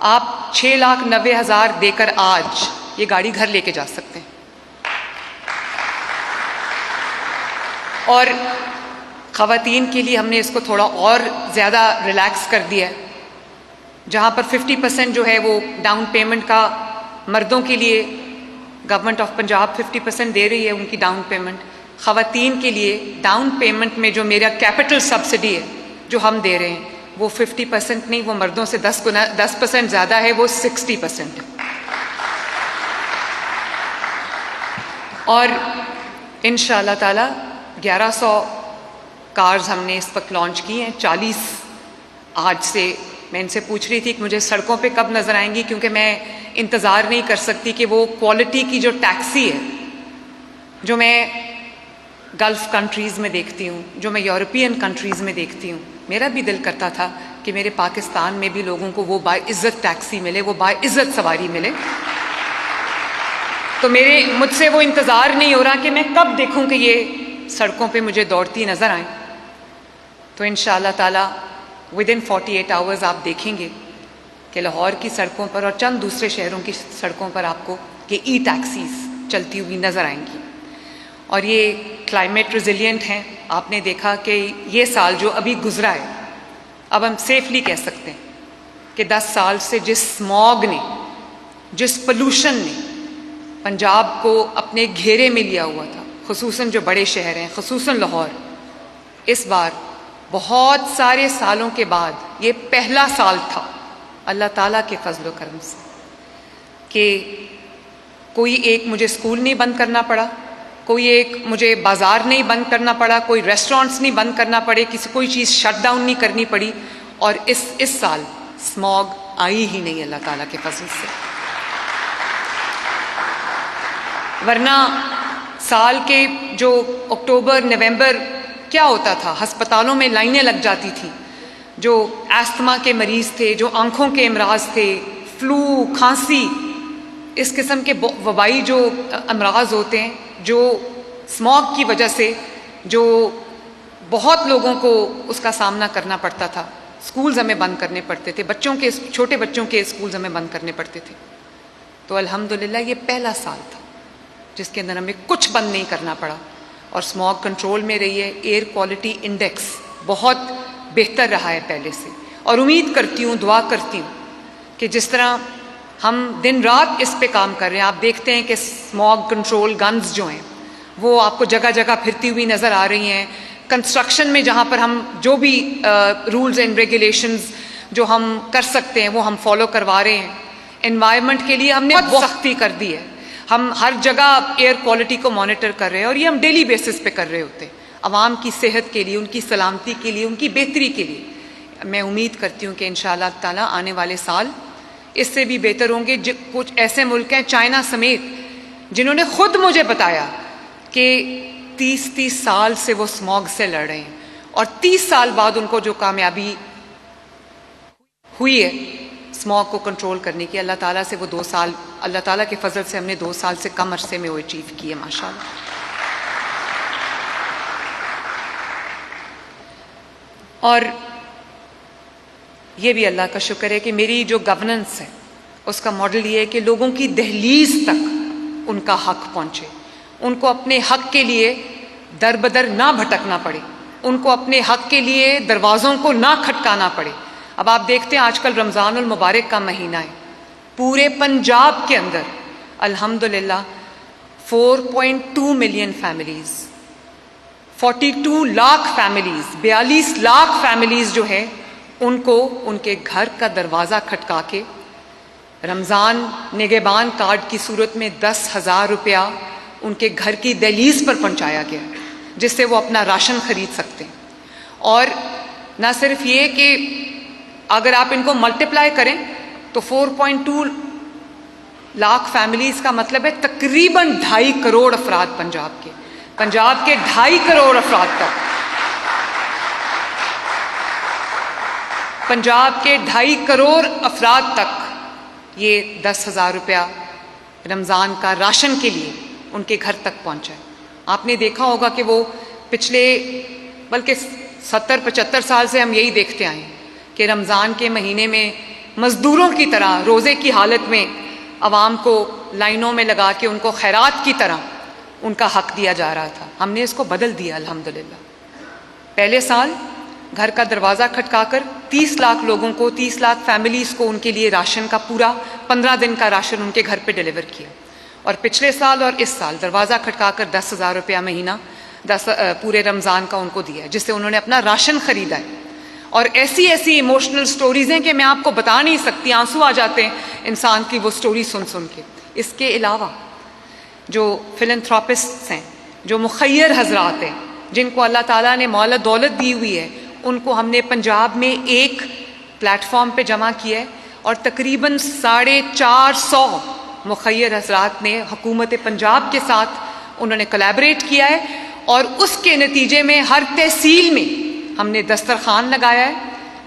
آپ 6,90,000 دے کر آج یہ گاڑی گھر لے کے جا سکتے ہیں. اور خواتین کے لیے ہم نے اس کو تھوڑا اور زیادہ ریلیکس کر دیا ہے, جہاں پر 50% جو ہے وہ ڈاؤن پیمنٹ کا مردوں کے لیے گورنمنٹ آف پنجاب 50% دے رہی ہے ان کی ڈاؤن پیمنٹ. خواتین کے لیے ڈاؤن پیمنٹ میں جو میرا کیپٹل سبسڈی ہے جو ہم دے رہے ہیں وہ 50% نہیں, وہ مردوں سے 10% زیادہ ہے, وہ 60% ہے. اور انشاءاللہ تعالی 1100 کارز ہم نے اس وقت لانچ کی ہیں. 40 آج سے میں ان سے پوچھ رہی تھی کہ مجھے سڑکوں پہ کب نظر آئیں گی, کیونکہ میں انتظار نہیں کر سکتی کہ وہ کوالٹی کی جو ٹیکسی ہے جو میں گلف کنٹریز میں دیکھتی ہوں, جو میں یورپین کنٹریز میں دیکھتی ہوں, میرا بھی دل کرتا تھا کہ میرے پاکستان میں بھی لوگوں کو وہ باعزت ٹیکسی ملے, وہ باعزت سواری ملے. تو مجھ سے وہ انتظار نہیں ہو رہا کہ میں کب دیکھوں کہ یہ سڑکوں پہ مجھے دوڑتی نظر آئیں. تو انشاءاللہ تعالی ودن 48 آورز آپ دیکھیں گے کہ لاہور کی سڑکوں پر اور چند دوسرے شہروں کی سڑکوں پر آپ کو یہ ای ٹیکسیز چلتی ہوئی نظر آئیں گی. اور یہ کلائمیٹ ریزیلینٹ ہیں. آپ نے دیکھا کہ یہ سال جو ابھی گزرا ہے, اب ہم سیفلی کہہ سکتے ہیں کہ 10 سال سے جس اسموگ نے, جس پولوشن نے پنجاب کو اپنے گھیرے میں لیا ہوا تھا, خصوصاً جو بڑے شہر ہیں, خصوصاً لاہور, اس بار بہت سارے سالوں کے بعد یہ پہلا سال تھا اللہ تعالیٰ کے فضل و کرم سے کہ کوئی ایک مجھے اسکول نہیں بند کرنا پڑا, کوئی ایک مجھے بازار نہیں بند کرنا پڑا, کوئی ریسٹورنٹس نہیں بند کرنا پڑے, کوئی چیز شٹ ڈاؤن نہیں کرنی پڑی. اور اس سال اسموگ آئی ہی نہیں اللہ تعالیٰ کے فضل سے. ورنہ سال کے جو اکتوبر نومبر کیا ہوتا تھا, ہسپتالوں میں لائنیں لگ جاتی تھیں. جو ایستھما کے مریض تھے, جو آنکھوں کے امراض تھے, فلو, کھانسی, اس قسم کے وبائی جو امراض ہوتے ہیں, جو اسموگ کی وجہ سے جو بہت لوگوں کو اس کا سامنا کرنا پڑتا تھا. اسکولز ہمیں بند کرنے پڑتے تھے, چھوٹے بچوں کے اسکولز ہمیں بند کرنے پڑتے تھے. تو الحمدللہ یہ پہلا سال تھا جس کے اندر ہمیں کچھ بند نہیں کرنا پڑا اور اسموگ کنٹرول میں رہی ہے. ایئر کوالٹی انڈیکس بہت بہتر رہا ہے پہلے سے, اور امید کرتی ہوں, دعا کرتی ہوں کہ جس طرح ہم دن رات اس پہ کام کر رہے ہیں, آپ دیکھتے ہیں کہ اسموگ کنٹرول گنز جو ہیں وہ آپ کو جگہ جگہ پھرتی ہوئی نظر آ رہی ہیں. کنسٹرکشن میں جہاں پر ہم جو بھی رولز اینڈ ریگولیشنز جو ہم کر سکتے ہیں وہ ہم فالو کروا رہے ہیں. انوائرمنٹ کے لیے ہم نے بہت سختی کر دی ہے, ہم ہر جگہ ایئر کوالٹی کو مانیٹر کر رہے ہیں, اور یہ ہم ڈیلی بیسس پہ کر رہے ہوتے ہیں عوام کی صحت کے لیے, ان کی سلامتی کے لیے, ان کی بہتری کے لیے. میں امید کرتی ہوں کہ انشاءاللہ تعالیٰ آنے والے سال اس سے بھی بہتر ہوں گے. کچھ ایسے ملک ہیں چائنا سمیت جنہوں نے خود مجھے بتایا کہ 30 سال سے وہ اسموگ سے لڑ رہے ہیں, اور 30 سال بعد ان کو جو کامیابی ہوئی ہے اسموگ کو کنٹرول کرنے کی, اللہ تعالیٰ سے وہ 2 سال, اللہ تعالیٰ کے فضل سے ہم نے 2 سال سے کم عرصے میں وہ اچیو کی ہے ماشاءاللہ. اور یہ بھی اللہ کا شکر ہے کہ میری جو گورننس ہے اس کا ماڈل یہ ہے کہ لوگوں کی دہلیز تک ان کا حق پہنچے, ان کو اپنے حق کے لیے در بدر نہ بھٹکنا پڑے, ان کو اپنے حق کے لیے دروازوں کو نہ کھٹکانا پڑے. اب آپ دیکھتے ہیں آج کل رمضان المبارک کا مہینہ ہے, پورے پنجاب کے اندر الحمدللہ 4.2 million families, 42 lakh families, 42 lakh families جو ہے ان کو ان کے گھر کا دروازہ کھٹکا کے رمضان نگہبان کارڈ کی صورت میں 10,000 روپیہ ان کے گھر کی دہلیز پر پہنچایا گیا, جس سے وہ اپنا راشن خرید سکتے ہیں. اور نہ صرف یہ کہ اگر آپ ان کو ملٹیپلائی کریں تو 4.2 لاکھ فیملیز کا مطلب ہے تقریباً 2.5 کروڑ افراد پنجاب کے 2.5 کروڑ افراد تک, پنجاب کے 2.5 کروڑ افراد تک یہ 10,000 روپیہ رمضان کا راشن کے لیے ان کے گھر تک پہنچا ہے. آپ نے دیکھا ہوگا کہ وہ پچھلے بلکہ 70-75 سال سے ہم یہی دیکھتے آئے ہیں کہ رمضان کے مہینے میں مزدوروں کی طرح روزے کی حالت میں عوام کو لائنوں میں لگا کے ان کو خیرات کی طرح ان کا حق دیا جا رہا تھا. ہم نے اس کو بدل دیا الحمدللہ. پہلے سال گھر کا دروازہ کھٹکا کر 30 لاکھ لوگوں کو، 30 لاکھ فیملیز کو ان کے لیے راشن کا پورا 15 دن کا راشن ان کے گھر پہ ڈیلیور کیا. اور پچھلے سال اور اس سال دروازہ کھٹکا کر 10,000 روپیہ مہینہ پورے رمضان کا ان کو دیا ہے، جس سے انہوں نے اپنا راشن خریدا ہے. اور ایسی ایسی ایموشنل سٹوریز ہیں کہ میں آپ کو بتا نہیں سکتی، آنسو آ جاتے ہیں انسان کی وہ سٹوری سن سن کے. اس کے علاوہ جو فلنتھراپسٹس ہیں، جو مخیر حضرات ہیں، جن کو اللہ تعالیٰ نے مال دولت دی ہوئی ہے، ان کو ہم نے پنجاب میں ایک پلیٹ فارم پہ جمع کیا ہے اور تقریباً 450 مخیر حضرات نے حکومت پنجاب کے ساتھ انہوں نے کولیبریٹ کیا ہے. اور اس کے نتیجے میں ہر تحصیل میں ہم نے دسترخوان لگایا ہے،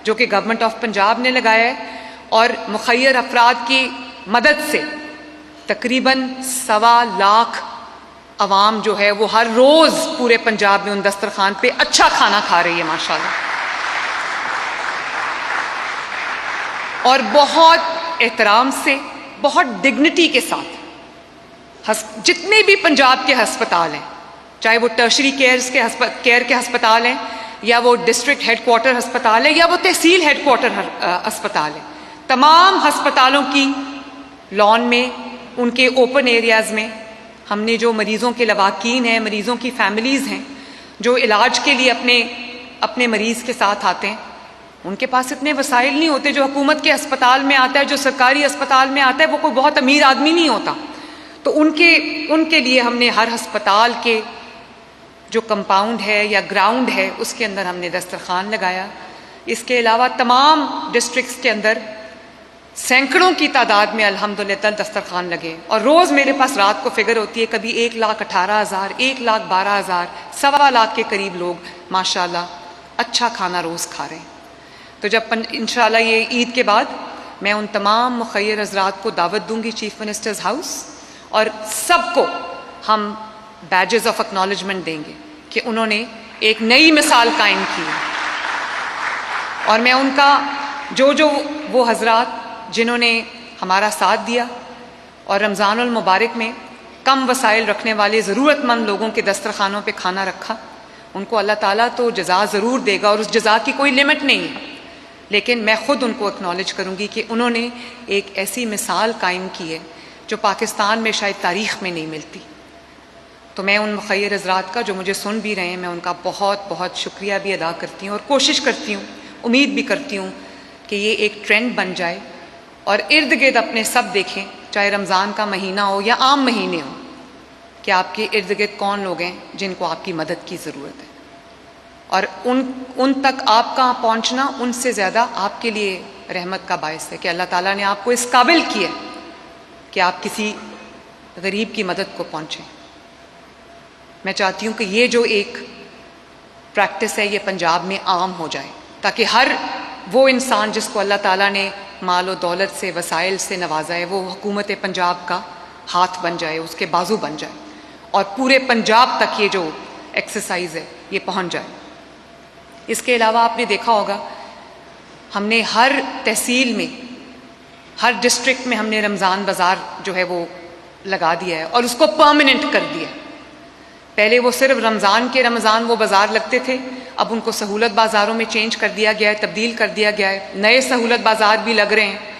جو کہ گورنمنٹ آف پنجاب نے لگایا ہے. اور مخیر افراد کی مدد سے تقریباً 1.25 لاکھ عوام جو ہے وہ ہر روز پورے پنجاب میں ان دسترخوان پہ اچھا کھانا کھا رہی ہے ماشاءاللہ. اور بہت احترام سے، بہت ڈگنیٹی کے ساتھ جتنے بھی پنجاب کے ہسپتال ہیں، چاہے وہ ٹرشری کیئر کے ہسپتال ہیں، یا وہ ڈسٹرکٹ ہیڈ کوارٹر ہسپتال ہے، یا وہ تحصیل ہیڈ کوارٹر ہسپتال ہے، تمام ہسپتالوں کی لان میں، ان کے اوپن ایریاز میں ہم نے جو مریضوں کے لواحقین ہیں، مریضوں کی فیملیز ہیں، جو علاج کے لیے اپنے مریض کے ساتھ آتے ہیں، ان کے پاس اتنے وسائل نہیں ہوتے. جو حکومت کے ہسپتال میں آتا ہے، جو سرکاری ہسپتال میں آتا ہے، وہ کوئی بہت امیر آدمی نہیں ہوتا. تو ان کے لیے ہم نے ہر ہسپتال کے جو کمپاؤنڈ ہے یا گراؤنڈ ہے اس کے اندر ہم نے دسترخوان لگایا. اس کے علاوہ تمام ڈسٹرکٹس کے اندر سینکڑوں کی تعداد میں الحمدللہ دسترخوان لگے. اور روز میرے پاس رات کو فگر ہوتی ہے، کبھی 1,18,000، 1,12,000، 1.25 لاکھ کے قریب لوگ ماشاءاللہ اچھا کھانا روز کھا رہے ہیں. تو جب انشاءاللہ یہ عید کے بعد میں ان تمام مخیر حضرات کو دعوت دوں گی چیف منسٹرز ہاؤس، اور سب کو ہم بیجز آف اکنالجمنٹ دیں گے کہ انہوں نے ایک نئی مثال قائم کی ہے. اور میں ان کا جو وہ حضرات جنہوں نے ہمارا ساتھ دیا اور رمضان المبارک میں کم وسائل رکھنے والے ضرورت مند لوگوں کے دسترخوانوں پہ کھانا رکھا، ان کو اللہ تعالیٰ تو جزا ضرور دے گا، اور اس جزا کی کوئی لمٹ نہیں ہے. لیکن میں خود ان کو اکنالج کروں گی کہ انہوں نے ایک ایسی مثال قائم کی ہے جو پاکستان میں شاید تاریخ میں نہیں ملتی. تو میں ان مخیر حضرات کا جو مجھے سن بھی رہے ہیں، میں ان کا بہت بہت شکریہ بھی ادا کرتی ہوں، اور کوشش کرتی ہوں، امید بھی کرتی ہوں کہ یہ ایک ٹرینڈ بن جائے اور ارد گرد اپنے سب دیکھیں، چاہے رمضان کا مہینہ ہو یا عام مہینے ہوں، کہ آپ کے ارد گرد کون لوگ ہیں جن کو آپ کی مدد کی ضرورت ہے. اور ان تک آپ کا پہنچنا ان سے زیادہ آپ کے لیے رحمت کا باعث ہے کہ اللہ تعالیٰ نے آپ کو اس قابل کیا کہ آپ کسی غریب کی مدد کو پہنچیں. میں چاہتی ہوں کہ یہ جو ایک پریکٹس ہے یہ پنجاب میں عام ہو جائے، تاکہ ہر وہ انسان جس کو اللہ تعالیٰ نے مال و دولت سے، وسائل سے نوازا ہے، وہ حکومت پنجاب کا ہاتھ بن جائے، اس کے بازو بن جائے، اور پورے پنجاب تک یہ جو ایکسرسائز ہے یہ پہنچ جائے. اس کے علاوہ آپ نے دیکھا ہوگا ہم نے ہر تحصیل میں، ہر ڈسٹرکٹ میں ہم نے رمضان بازار جو ہے وہ لگا دیا ہے اور اس کو پرماننٹ کر دیا. پہلے وہ صرف رمضان وہ بازار لگتے تھے، اب ان کو سہولت بازاروں میں چینج کر دیا گیا ہے، تبدیل کر دیا گیا ہے. نئے سہولت بازار بھی لگ رہے ہیں